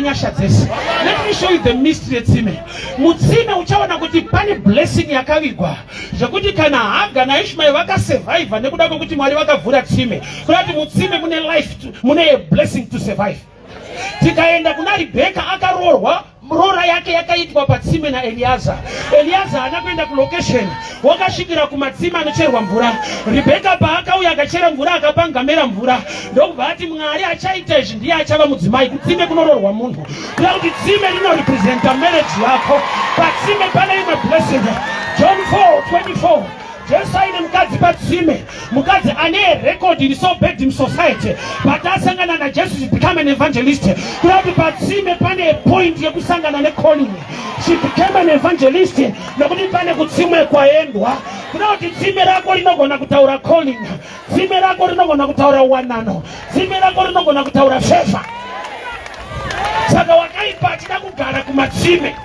nyasha dzese. Let me show you the mystery etsime. Mutsime uchaona kuti pane blessing yakavigwa. Zvekuti kana Haga naIshmael vakasurvive nekuda kwekuti Mwari vakavhura tsime. Kuti mutsime mune life, mune a blessing to survive. Tikaenda kuna Rebecca akaroorwa, rora yake yakaitwa patsime na Eliezer. Eliezer anakwenda ku location, wakashikira kumatsime anocherwa mvura. Rebecca paakauya akachera mvura akapa ngamera mvura. Ndokubva ati Mwari achaita izvi ndiye achava mudzimai. Kutsime kunoroorwa munhu. Kuti tsime rinorepresenta marriage yako. Patsime pane imwe blessing. John 4:24. Jesu aine mukadzi patsime, mukadzi ane record in so bad in society, but asangana na Jesu she became an evangelist. Kuti patsime pane point yekusangana ne calling. She became an evangelist. Nokuti pane kutsime kwaendwa. Kuti tsime rako rinogona kutaura calling. Tsime rako rinogona kutaura wanano. Tsime rako rinogona kutaura favor. Saka wakaipa achida kugara kumatsime.